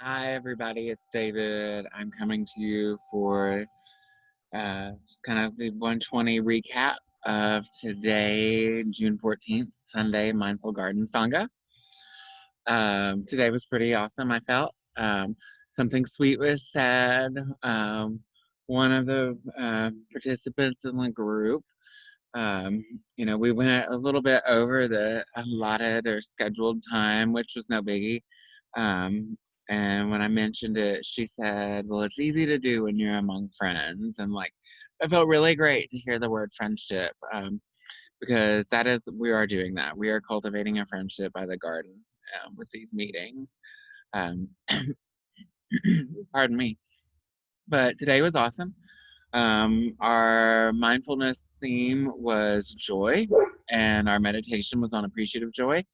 Hi, everybody. It's David. I'm coming to you for just kind of the 120 recap of today, June 14th, Sunday Mindful Garden Sangha. Today was pretty awesome, I felt. Something sweet was said. One of the participants in the group, um, we went a little bit over the allotted or scheduled time, which was no biggie. Um, and when I mentioned it, she said, well, it's easy to do when you're among friends. And like, it felt really great to hear the word friendship, because we are doing that. We are cultivating a friendship by the garden with these meetings. Um, pardon me. But today was awesome. Our mindfulness theme was joy, and our meditation was on appreciative joy.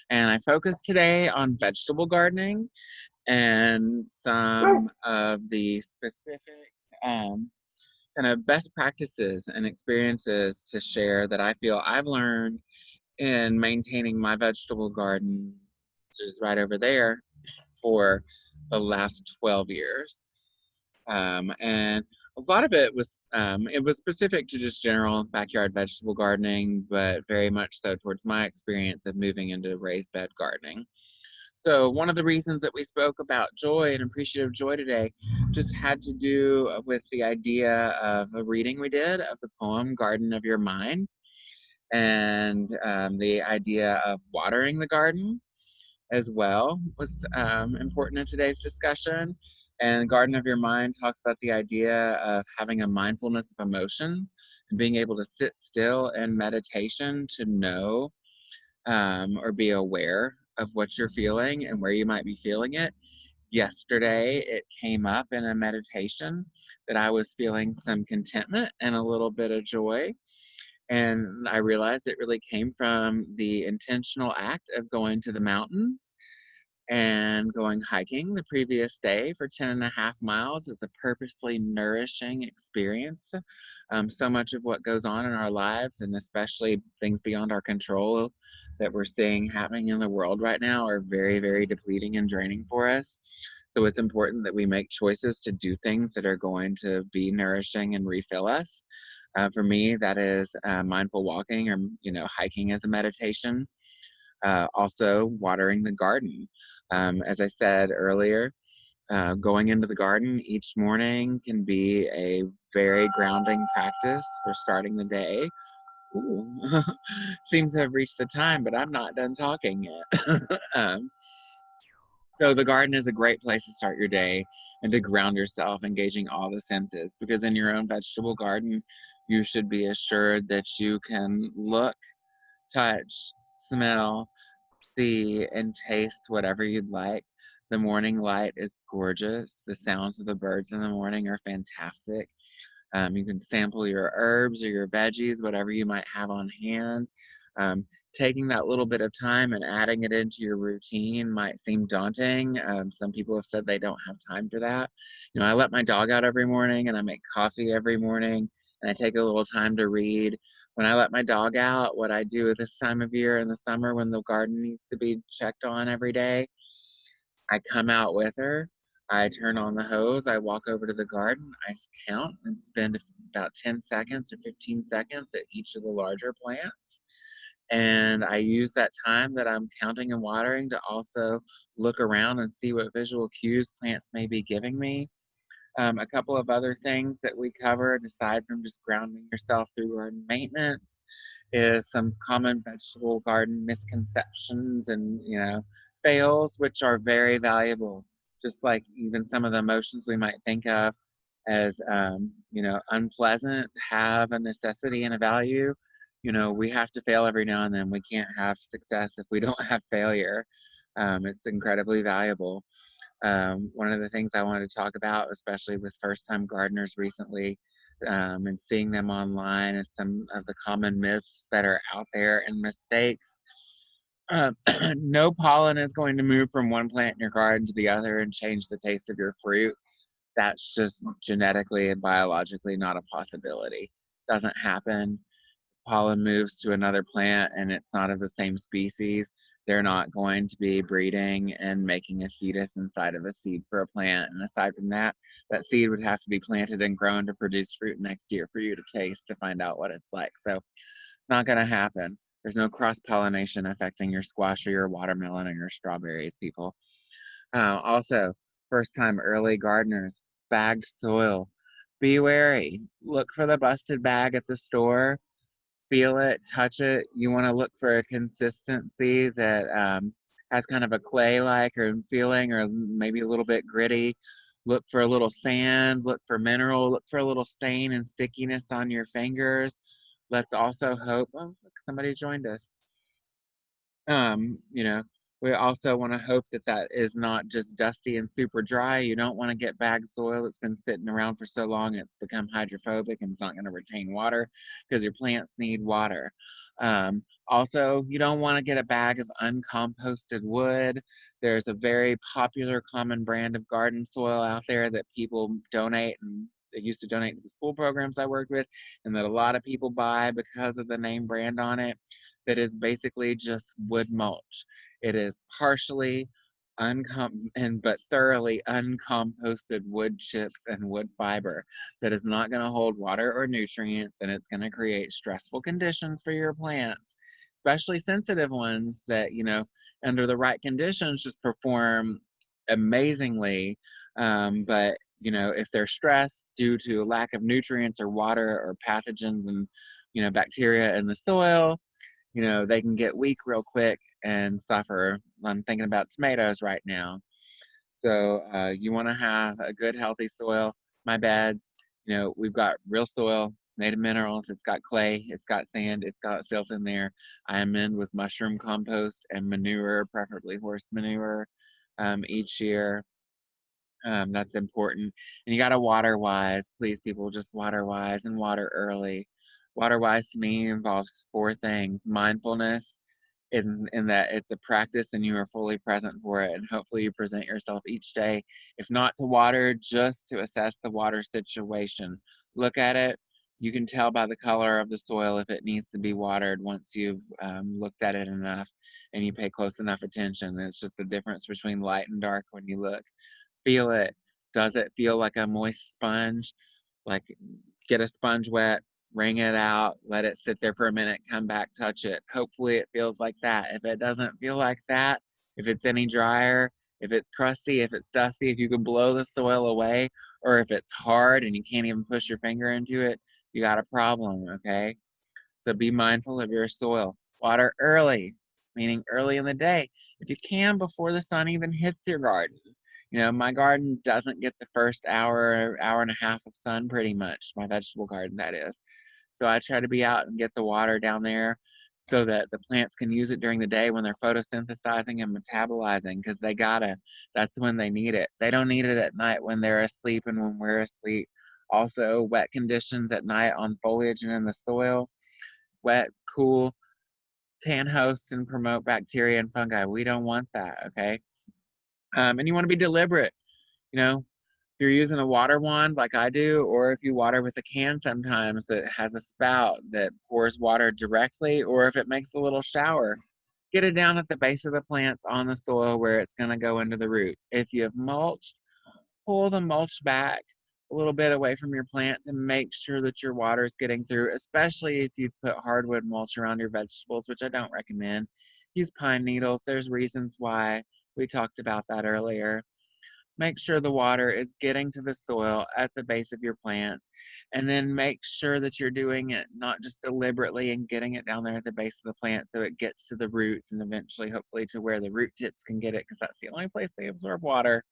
And I focused today on vegetable gardening and some of the specific kind of best practices and experiences to share that I feel I've learned in maintaining my vegetable garden, which is right over there, for the last 12 years. And a lot of it was specific to just general backyard vegetable gardening, but very much so towards my experience of moving into raised bed gardening. So one of the reasons that we spoke about joy and appreciative joy today just had to do with the idea of a reading we did of the poem Garden of Your Mind, and the idea of watering the garden as well was important in today's discussion. And Garden of Your Mind talks about the idea of having a mindfulness of emotions and being able to sit still in meditation to know or be aware of what you're feeling and where you might be feeling it. Yesterday, it came up in a meditation that I was feeling some contentment and a little bit of joy. And I realized it really came from the intentional act of going to the mountains and going hiking the previous day for 10.5 miles is a purposely nourishing experience. So much of what goes on in our lives, and especially things beyond our control that we're seeing happening in the world right now, are very, very depleting and draining for us. So it's important that we make choices to do things that are going to be nourishing and refill us. For me, that is mindful walking or hiking as a meditation. Also, watering the garden. As I said earlier, going into the garden each morning can be a very grounding practice for starting the day. Ooh, seems to have reached the time, but I'm not done talking yet. So the garden is a great place to start your day and to ground yourself, engaging all the senses. Because in your own vegetable garden, you should be assured that you can look, touch, smell, see, and taste whatever you'd like. The morning light is gorgeous. The sounds of the birds in the morning are fantastic. You can sample your herbs or your veggies, whatever you might have on hand. Um, Taking that little bit of time and adding it into your routine might seem daunting. Some people have said they don't have time for that. I let my dog out every morning and I make coffee every morning and I take a little time to read. When I let my dog out, what I do at this time of year in the summer when the garden needs to be checked on every day, I come out with her. I turn on the hose. I walk over to the garden. I count and spend about 10 seconds or 15 seconds at each of the larger plants. And I use that time that I'm counting and watering to also look around and see what visual cues plants may be giving me. A couple of other things that we covered, aside from just grounding yourself through garden maintenance, is some common vegetable garden misconceptions and, fails, which are very valuable. Just like even some of the emotions we might think of as, unpleasant have a necessity and a value. We have to fail every now and then. We can't have success if we don't have failure. It's incredibly valuable. One of the things I wanted to talk about, especially with first-time gardeners recently, and seeing them online, is some of the common myths that are out there and mistakes. Uh, no pollen is going to move from one plant in your garden to the other and change the taste of your fruit. That's just genetically and biologically not a possibility. Doesn't happen. Pollen moves to another plant and it's not of the same species. They're not going to be breeding and making a fetus inside of a seed for a plant. And aside from that, that seed would have to be planted and grown to produce fruit next year for you to taste to find out what it's like. So, not going to happen. There's no cross pollination affecting your squash or your watermelon or your strawberries, people. Also, first time early gardeners, bagged soil. Be wary. Look for the busted bag at the store. Feel it, touch it. You want to look for a consistency that has kind of a clay-like or feeling, or maybe a little bit gritty. Look for a little sand, look for mineral, look for a little stain and stickiness on your fingers. Let's also hope, oh, look, somebody joined us. You know, we also want to hope that that is not just dusty and super dry. You don't want to get bagged soil that's been sitting around for so long it's become hydrophobic and it's not going to retain water because your plants need water. Also, you don't want to get a bag of uncomposted wood. There's a very popular common brand of garden soil out there that people donate, and they used to donate to the school programs I worked with, and that a lot of people buy because of the name brand on it, that is basically just wood mulch. It is partially but thoroughly uncomposted wood chips and wood fiber that is not going to hold water or nutrients, and it's going to create stressful conditions for your plants, especially sensitive ones that, under the right conditions just perform amazingly. But if they're stressed due to lack of nutrients or water or pathogens and bacteria in the soil, they can get weak real quick and suffer. I'm thinking about tomatoes right now. So you want to have a good, healthy soil. My beds, we've got real soil, made of minerals. It's got clay, it's got sand, it's got silt in there. I am in with mushroom compost and manure, preferably horse manure, each year. That's important. And you got to water wise. Please, people, just water wise and water early. Water wise to me involves four things: mindfulness, in that it's a practice and you are fully present for it. And hopefully you present yourself each day, if not to water, just to assess the water situation. Look at it. You can tell by the color of the soil if it needs to be watered once you've looked at it enough and you pay close enough attention. It's just the difference between light and dark when you look. Feel it. Does it feel like a moist sponge? Like, get a sponge wet, wring it out, let it sit there for a minute, come back, touch it. Hopefully it feels like that. If it doesn't feel like that, if it's any drier, if it's crusty, if it's dusty, if you can blow the soil away, or if it's hard and you can't even push your finger into it, you got a problem, okay? So be mindful of your soil. Water early, meaning early in the day. If you can, before the sun even hits your garden. My garden doesn't get the first hour, hour and a half of sun pretty much, my vegetable garden, that is. So I try to be out and get the water down there so that the plants can use it during the day when they're photosynthesizing and metabolizing, because they gotta. That's when they need it. They don't need it at night when they're asleep and when we're asleep. Also, wet conditions at night on foliage and in the soil, wet, cool, can host and promote bacteria and fungi. We don't want that, okay? And you want to be deliberate. If you're using a water wand like I do, or if you water with a can sometimes that has a spout that pours water directly, or if it makes a little shower, get it down at the base of the plants on the soil where it's going to go into the roots. If you have mulched, pull the mulch back a little bit away from your plant to make sure that your water is getting through, especially if you put hardwood mulch around your vegetables, which I don't recommend. Use pine needles. There's reasons why. We talked about that earlier. Make sure the water is getting to the soil at the base of your plants, and then make sure that you're doing it not just deliberately and getting it down there at the base of the plant so it gets to the roots and eventually hopefully to where the root tips can get it, because that's the only place they absorb water.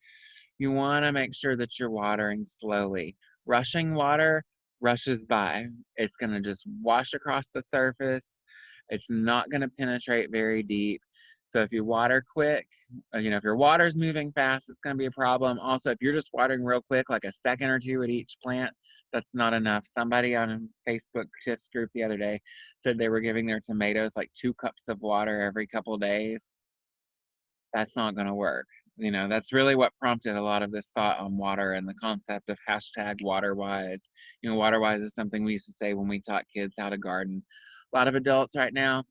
You want to make sure that you're watering slowly. Rushing water rushes by. It's going to just wash across the surface. It's not going to penetrate very deep. So if you water quick, if your water's moving fast, it's going to be a problem. Also, if you're just watering real quick, like a second or two at each plant, that's not enough. Somebody on a Facebook tips group the other day said they were giving their tomatoes like 2 cups of water every couple days. That's not going to work. That's really what prompted a lot of this thought on water and the concept of hashtag waterwise. Waterwise is something we used to say when we taught kids how to garden. A lot of adults right now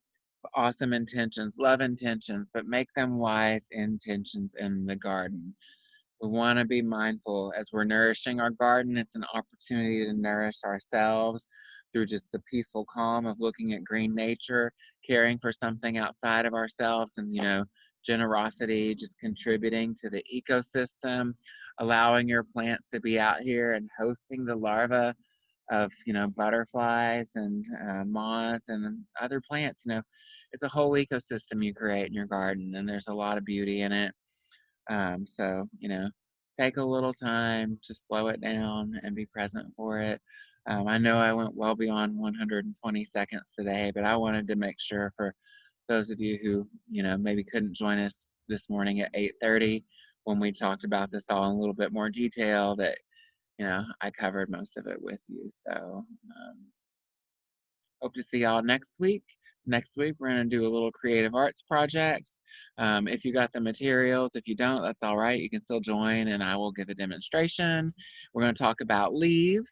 awesome intentions, love intentions, but make them wise intentions in the garden. We want to be mindful as we're nourishing our garden. It's an opportunity to nourish ourselves through just the peaceful calm of looking at green nature, caring for something outside of ourselves, and, generosity, just contributing to the ecosystem, allowing your plants to be out here and hosting the larvae of, butterflies and moths and other plants. It's a whole ecosystem you create in your garden, and there's a lot of beauty in it. So, take a little time to slow it down and be present for it. I know I went well beyond 120 seconds today, but I wanted to make sure for those of you who, maybe couldn't join us this morning at 8:30 when we talked about this all in a little bit more detail that, I covered most of it with you. So, hope to see y'all next week. Next week, we're going to do a little creative arts project. If you got the materials, if you don't, that's all right. You can still join and I will give a demonstration. We're going to talk about leaves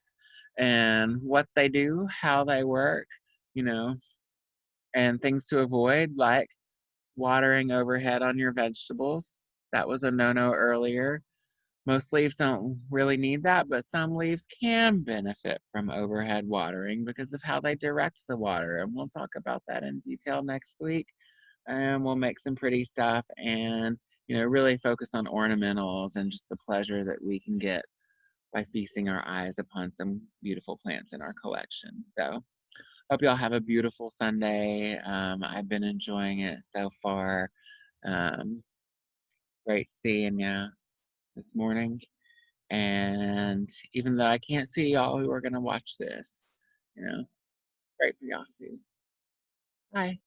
and what they do, how they work, you know, and things to avoid, like watering overhead on your vegetables. That was a no-no earlier. Most leaves don't really need that, but some leaves can benefit from overhead watering because of how they direct the water. And we'll talk about that in detail next week. And we'll make some pretty stuff and, really focus on ornamentals and just the pleasure that we can get by feasting our eyes upon some beautiful plants in our collection. So hope y'all have a beautiful Sunday. I've been enjoying it so far. Um, Great seeing you this morning. And even though I can't see y'all who are going to watch this, you know, great for y'all too. Bye.